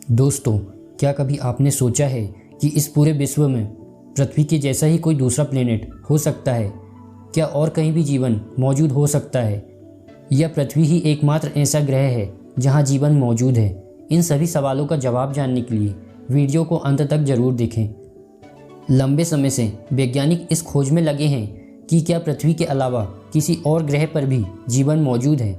दोस्तों, क्या कभी आपने सोचा है कि इस पूरे विश्व में पृथ्वी के जैसा ही कोई दूसरा प्लेनेट हो सकता है? क्या और कहीं भी जीवन मौजूद हो सकता है, या पृथ्वी ही एकमात्र ऐसा ग्रह है जहां जीवन मौजूद है? इन सभी सवालों का जवाब जानने के लिए वीडियो को अंत तक जरूर देखें। लंबे समय से वैज्ञानिक इस खोज में लगे हैं कि क्या पृथ्वी के अलावा किसी और ग्रह पर भी जीवन मौजूद है।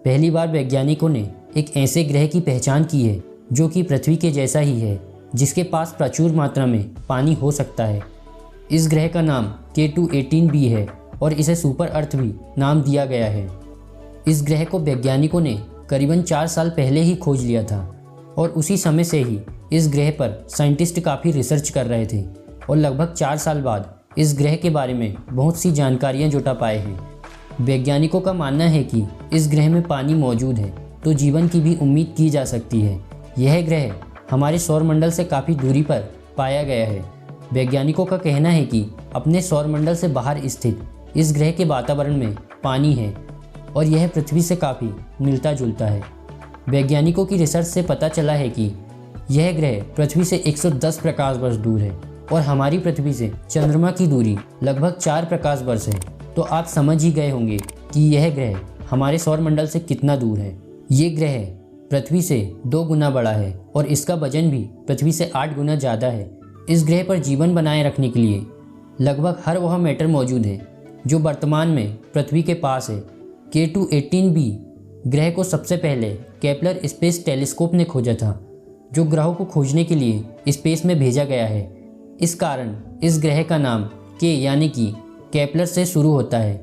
पहली बार वैज्ञानिकों ने एक ऐसे ग्रह की पहचान की है जो कि पृथ्वी के जैसा ही है, जिसके पास प्रचुर मात्रा में पानी हो सकता है। इस ग्रह का नाम K2-18b है और इसे सुपर अर्थ भी नाम दिया गया है। इस ग्रह को वैज्ञानिकों ने करीबन 4 साल पहले ही खोज लिया था और उसी समय से ही इस ग्रह पर साइंटिस्ट काफ़ी रिसर्च कर रहे थे और लगभग 4 साल बाद इस ग्रह के बारे में बहुत सी जानकारियां जुटा पाए हैं। वैज्ञानिकों का मानना है कि इस ग्रह में पानी मौजूद है तो जीवन की भी उम्मीद की जा सकती है। यह ग्रह हमारे सौरमंडल से काफ़ी दूरी पर पाया गया है। वैज्ञानिकों का कहना है कि अपने सौरमंडल से बाहर स्थित इस ग्रह के वातावरण में पानी है और यह पृथ्वी से काफ़ी मिलता जुलता है। वैज्ञानिकों की रिसर्च से पता चला है कि यह ग्रह पृथ्वी से 110 प्रकाश वर्ष दूर है और हमारी पृथ्वी से चंद्रमा की दूरी लगभग 4 प्रकाश वर्ष है। तो आप समझ ही गए होंगे कि यह ग्रह हमारे सौरमंडल से कितना दूर है। ये ग्रह पृथ्वी से 2 गुना बड़ा है और इसका वजन भी पृथ्वी से 8 गुना ज़्यादा है। इस ग्रह पर जीवन बनाए रखने के लिए लगभग हर वह मैटर मौजूद है जो वर्तमान में पृथ्वी के पास है। K2-18b ग्रह को सबसे पहले केपलर स्पेस टेलीस्कोप ने खोजा था, जो ग्रहों को खोजने के लिए स्पेस में भेजा गया है। इस कारण इस ग्रह का नाम K यानी कि केपलर से शुरू होता है।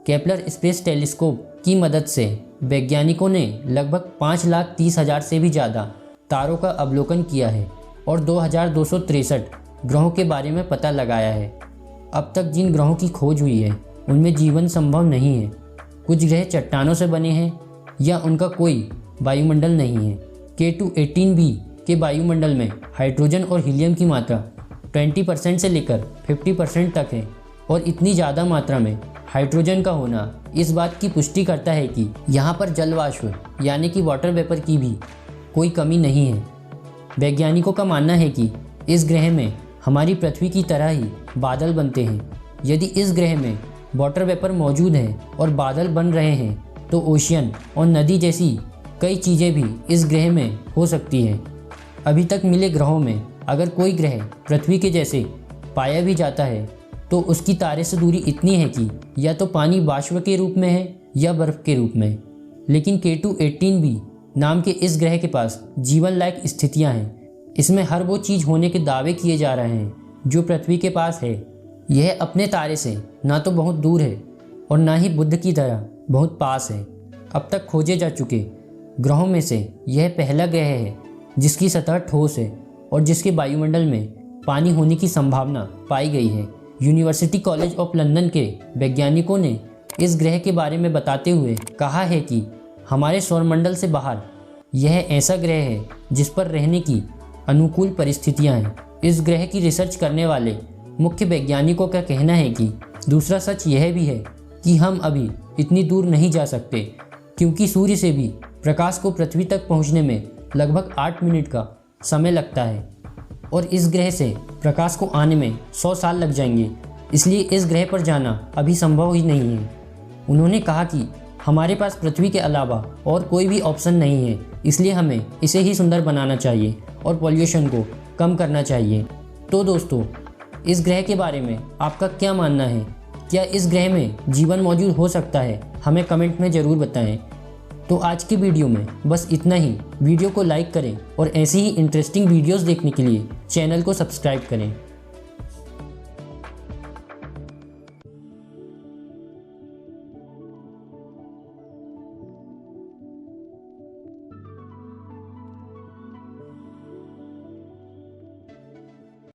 केपलर स्पेस टेलीस्कोप की मदद से वैज्ञानिकों ने लगभग 5,30,000 से भी ज़्यादा तारों का अवलोकन किया है और 2,263 ग्रहों के बारे में पता लगाया है। अब तक जिन ग्रहों की खोज हुई है उनमें जीवन संभव नहीं है। कुछ ग्रह चट्टानों से बने हैं या उनका कोई वायुमंडल नहीं है। K2-18b के वायुमंडल में हाइड्रोजन और हीलियम की मात्रा 20% से लेकर 50% तक है और इतनी ज़्यादा मात्रा में हाइड्रोजन का होना इस बात की पुष्टि करता है कि यहाँ पर जल वाष्प यानी कि वाटर वेपर की भी कोई कमी नहीं है। वैज्ञानिकों का मानना है कि इस ग्रह में हमारी पृथ्वी की तरह ही बादल बनते हैं। यदि इस ग्रह में वाटर वेपर मौजूद है और बादल बन रहे हैं तो ओशियन और नदी जैसी कई चीज़ें भी इस ग्रह में हो सकती हैं। अभी तक मिले ग्रहों में अगर कोई ग्रह पृथ्वी के जैसे पाया भी जाता है तो उसकी तारे से दूरी इतनी है कि या तो पानी वाष्प के रूप में है या बर्फ़ के रूप में। लेकिन K2-18b नाम के इस ग्रह के पास जीवन लायक स्थितियां हैं। इसमें हर वो चीज़ होने के दावे किए जा रहे हैं जो पृथ्वी के पास है। यह अपने तारे से ना तो बहुत दूर है और ना ही बुध की तरह बहुत पास है। अब तक खोजे जा चुके ग्रहों में से यह पहला ग्रह है जिसकी सतह ठोस है और जिसके वायुमंडल में पानी होने की संभावना पाई गई है। यूनिवर्सिटी कॉलेज ऑफ लंदन के वैज्ञानिकों ने इस ग्रह के बारे में बताते हुए कहा है कि हमारे सौरमंडल से बाहर यह ऐसा ग्रह है जिस पर रहने की अनुकूल परिस्थितियां हैं। इस ग्रह की रिसर्च करने वाले मुख्य वैज्ञानिकों का कहना है कि दूसरा सच यह भी है कि हम अभी इतनी दूर नहीं जा सकते, क्योंकि सूर्य से भी प्रकाश को पृथ्वी तक पहुंचने में लगभग 8 मिनट का समय लगता है और इस ग्रह से प्रकाश को आने में 100 साल लग जाएंगे। इसलिए इस ग्रह पर जाना अभी संभव ही नहीं है। उन्होंने कहा कि हमारे पास पृथ्वी के अलावा और कोई भी ऑप्शन नहीं है, इसलिए हमें इसे ही सुंदर बनाना चाहिए और पॉल्यूशन को कम करना चाहिए। तो दोस्तों, इस ग्रह के बारे में आपका क्या मानना है? क्या इस ग्रह में जीवन मौजूद हो सकता है? हमें कमेंट में ज़रूर बताएं। तो आज की वीडियो में बस इतना ही। वीडियो को लाइक करें और ऐसी ही इंटरेस्टिंग वीडियोस देखने के लिए चैनल को सब्सक्राइब करें।